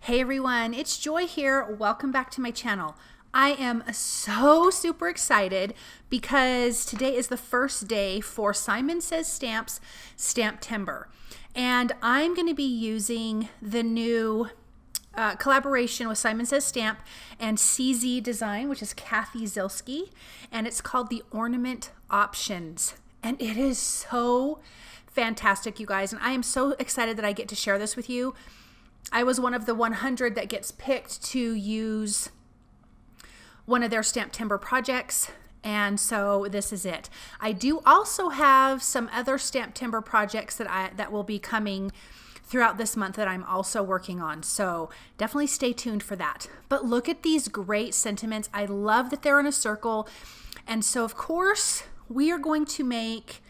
Hey everyone, it's Joy here. Welcome back to my channel. I am so super excited because today is the first day for Simon Says Stamps Stamptember. And I'm going to be using the new collaboration with Simon Says Stamp and CZ Design, which is Kathy Zilski, and it's called the Ornament Options. And it is so fantastic, you guys. And I am so excited that I get to share this with you. I was one of the 100 that gets picked to use one of their Stamptember projects, and so this is it. I do also have some other Stamptember projects that will be coming throughout this month that I'm also working on, so definitely stay tuned for that. But look at these great sentiments. I love that they're in a circle, and so of course we are going to make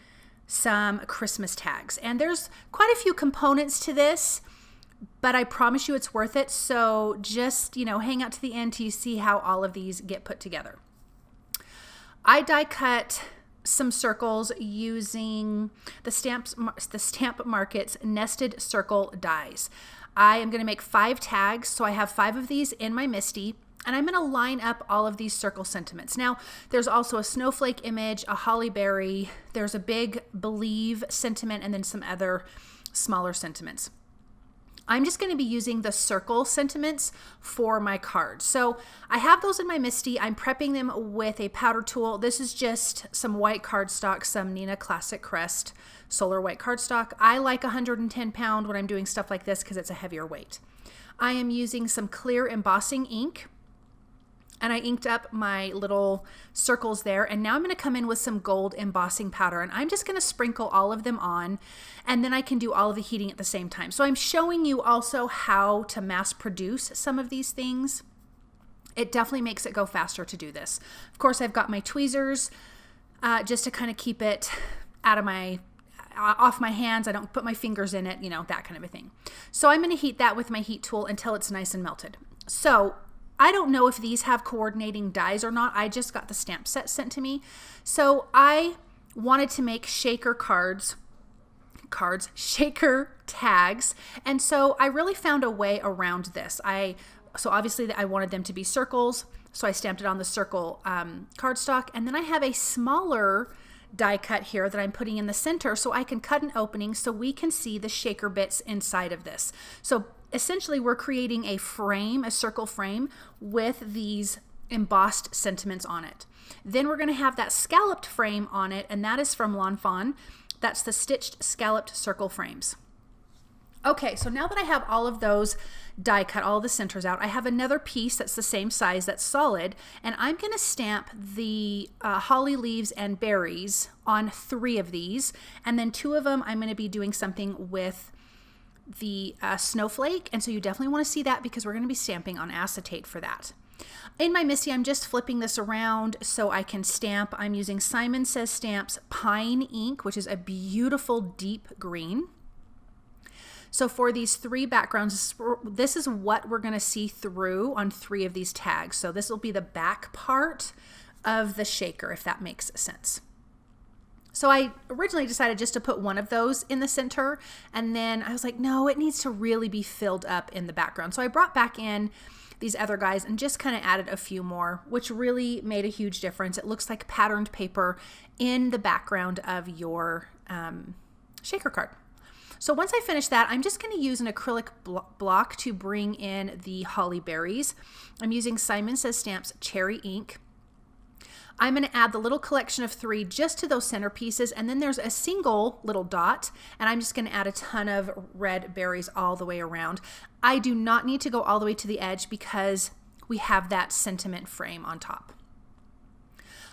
some Christmas tags, and there's quite a few components to this, but I promise you it's worth it. So just, hang out to the end till you see how all of these get put together. I die cut some circles using the Stamp Market's nested circle dies. I am going to make 5 tags, so I have 5 of these in my MISTI, and I'm going to line up all of these circle sentiments. Now, there's also a snowflake image, a holly berry, there's a big believe sentiment, and then some other smaller sentiments. I'm just going to be using the circle sentiments for my cards. So I have those in my MISTI. I'm prepping them with a powder tool. This is just some white cardstock, some Neenah Classic Crest Solar White cardstock. I like 110 pound when I'm doing stuff like this because it's a heavier weight. I am using some clear embossing ink, and I inked up my little circles there. And now I'm going to come in with some gold embossing powder, and I'm just going to sprinkle all of them on, and then I can do all of the heating at the same time. So I'm showing you also how to mass produce some of these things. It definitely makes it go faster to do this. Of course, I've got my tweezers just to kind of keep it off my hands. I don't put my fingers in it, that kind of a thing. So I'm going to heat that with my heat tool until it's nice and melted. So I don't know if these have coordinating dies or not. I just got the stamp set sent to me. So I wanted to make shaker shaker tags. And so I really found a way around this. So obviously I wanted them to be circles. So I stamped it on the circle cardstock. And then I have a smaller die cut here that I'm putting in the center so I can cut an opening so we can see the shaker bits inside of this. So essentially, we're creating a frame, a circle frame, with these embossed sentiments on it. Then we're going to have that scalloped frame on it, and that is from Fawn. That's the stitched scalloped circle frames. Okay, so now that I have all of those die cut, all the centers out, I have another piece that's the same size, that's solid, and I'm going to stamp the holly leaves and berries on 3 of these, and then 2 of them I'm going to be doing something with the snowflake, and so you definitely want to see that because we're going to be stamping on acetate for that. In my MISTI, I'm just flipping this around so I can stamp. I'm using Simon Says Stamp's Pine ink, which is a beautiful deep green. So for these 3 backgrounds, this is what we're going to see through on 3 of these tags. So this will be the back part of the shaker, if that makes sense. So I originally decided just to put 1 of those in the center, and then I was like, no, it needs to really be filled up in the background. So I brought back in these other guys and just kind of added a few more, which really made a huge difference. It looks like patterned paper in the background of your shaker card. So once I finish that, I'm just going to use an acrylic block to bring in the holly berries. I'm using Simon Says Stamp's Cherry ink. I'm going to add the little collection of 3 just to those centerpieces, and then there's a single little dot, and I'm just going to add a ton of red berries all the way around. I do not need to go all the way to the edge because we have that sentiment frame on top.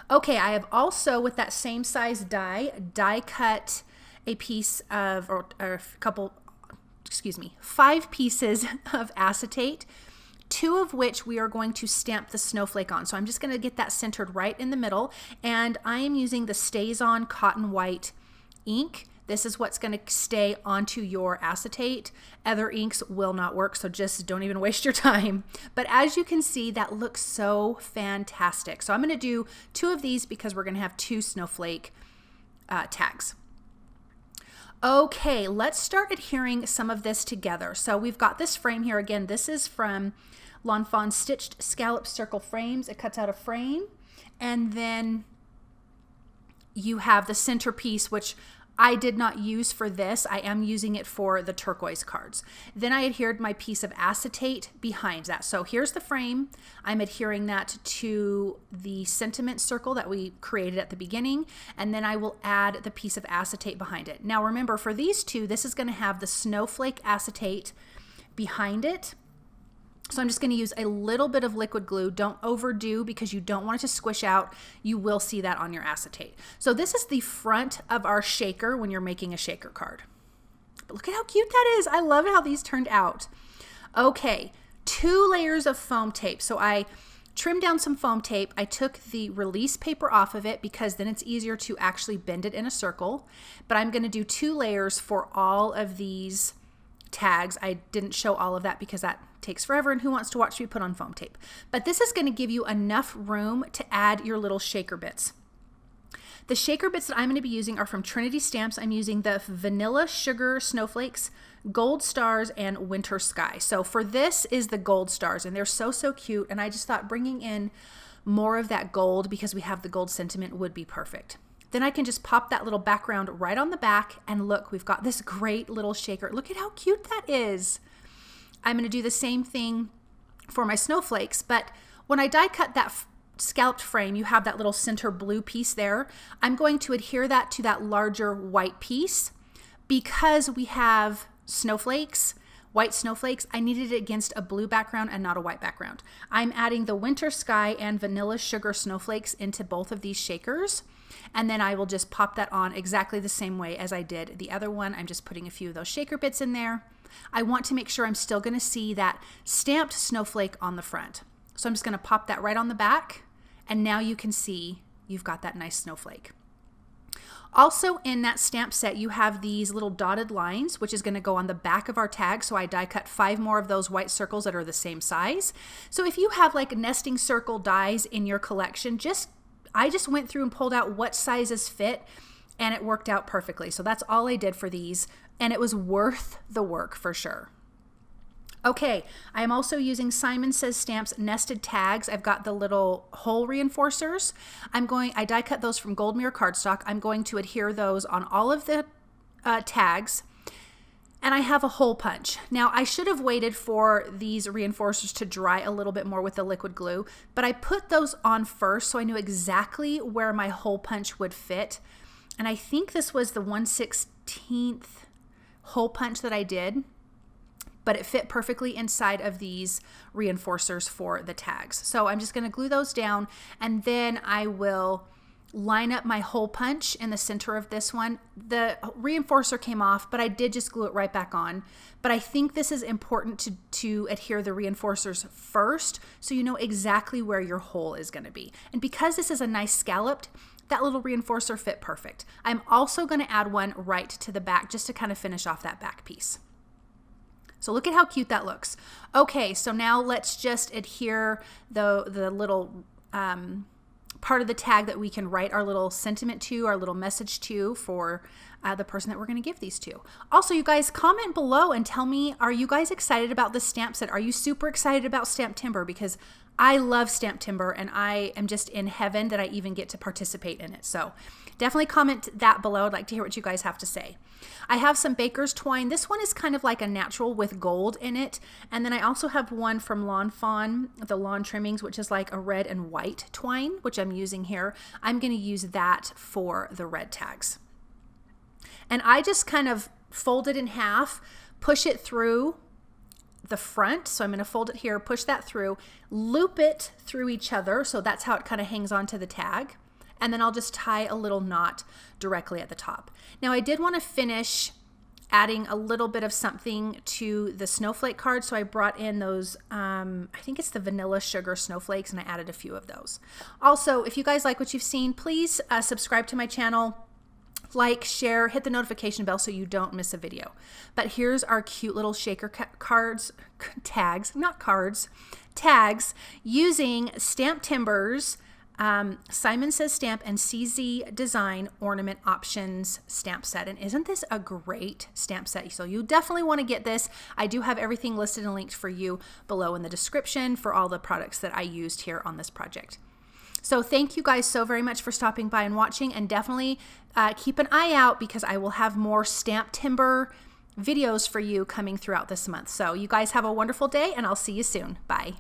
Okay, I have also, with that same size die cut a piece of, or a couple, 5 pieces of acetate, 2 of which we are going to stamp the snowflake on. So I'm just going to get that centered right in the middle, and I am using the Stazon Cotton White ink. This is what's going to stay onto your acetate. Other inks will not work, so just don't even waste your time. But as you can see, that looks so fantastic. So I'm going to do 2 of these because we're going to have 2 snowflake tags. Okay, let's start adhering some of this together. So we've got this frame here. Again, this is from Lawn Fawn Stitched Scallop Circle Frames. It cuts out a frame, and then you have the centerpiece, which I did not use for this. I am using it for the turquoise cards. Then I adhered my piece of acetate behind that. So here's the frame. I'm adhering that to the sentiment circle that we created at the beginning, and then I will add the piece of acetate behind it. Now remember, for these two, this is going to have the snowflake acetate behind it. So I'm just going to use a little bit of liquid glue. Don't overdo because you don't want it to squish out. You will see that on your acetate. So this is the front of our shaker when you're making a shaker card. But look at how cute that is. I love how these turned out. Okay, 2 layers of foam tape. So I trimmed down some foam tape. I took the release paper off of it because then it's easier to actually bend it in a circle. But I'm going to do 2 layers for all of these tags. I didn't show all of that because that takes forever, and who wants to watch me put on foam tape? But this is going to give you enough room to add your little shaker bits. The shaker bits that I'm going to be using are from Trinity Stamps. I'm using the Vanilla Sugar Snowflakes, Gold Stars, and Winter Sky. So for this is the Gold Stars, and they're so cute, and I just thought bringing in more of that gold because we have the gold sentiment would be perfect. Then I can just pop that little background right on the back, and look, we've got this great little shaker. Look at how cute that is. I'm going to do the same thing for my snowflakes, but when I die cut that scalloped frame, you have that little center blue piece there. I'm going to adhere that to that larger white piece. Because we have snowflakes, white snowflakes, I needed it against a blue background and not a white background. I'm adding the Winter Sky and Vanilla Sugar Snowflakes into both of these shakers, and then I will just pop that on exactly the same way as I did the other one. I'm just putting a few of those shaker bits in there. I want to make sure I'm still going to see that stamped snowflake on the front. So I'm just going to pop that right on the back, and now you can see you've got that nice snowflake. Also in that stamp set, you have these little dotted lines, which is going to go on the back of our tag. So I die cut 5 more of those white circles that are the same size. So if you have like nesting circle dies in your collection, I just went through and pulled out what sizes fit, and it worked out perfectly. So that's all I did for these, and it was worth the work for sure. Okay, I am also using Simon Says Stamps nested tags. I've got the little hole reinforcers. I die cut those from Gold Mirror cardstock. I'm going to adhere those on all of the tags, and I have a hole punch. Now, I should have waited for these reinforcers to dry a little bit more with the liquid glue, but I put those on first so I knew exactly where my hole punch would fit. And I think this was the 1/16 hole punch that I did, but it fit perfectly inside of these reinforcers for the tags. So I'm just going to glue those down, and then I will line up my hole punch in the center of this one. The reinforcer came off, but I did just glue it right back on. But I think this is important to adhere the reinforcers first so you know exactly where your hole is going to be. And because this is a nice scalloped, that little reinforcer fit perfect. I'm also going to add one right to the back just to kind of finish off that back piece. So look at how cute that looks. Okay, so now let's just adhere the little part of the tag that we can write our little sentiment to, our little message to for the person that we're going to give these to. Also, you guys, comment below and tell me, are you guys excited about this stamp set? Are you super excited about Stamptember? Because I love Stamptember, and I am just in heaven that I even get to participate in it. So definitely comment that below. I'd like to hear what you guys have to say. I have some baker's twine. This one is kind of like a natural with gold in it. And then I also have one from Lawn Fawn, the lawn trimmings, which is like a red and white twine, which I'm using here. I'm going to use that for the red tags. And I just kind of fold it in half, push it through the front. So I'm going to fold it here, push that through, loop it through each other. So that's how it kind of hangs onto the tag. And then I'll just tie a little knot directly at the top. Now I did want to finish adding a little bit of something to the snowflake card. So I brought in those, I think it's the Vanilla Sugar Snowflakes, and I added a few of those. Also, if you guys like what you've seen, please subscribe to my channel, like, share, hit the notification bell so you don't miss a video. But here's our cute little shaker cards, tags, not cards, tags, using Stamptember's Simon Says Stamp and CZ Design Ornament Options stamp set. And isn't this a great stamp set? So you definitely want to get this. I do have everything listed and linked for you below in the description for all the products that I used here on this project. So thank you guys so very much for stopping by and watching, and definitely keep an eye out because I will have more Stamptember videos for you coming throughout this month. So you guys have a wonderful day, and I'll see you soon. Bye.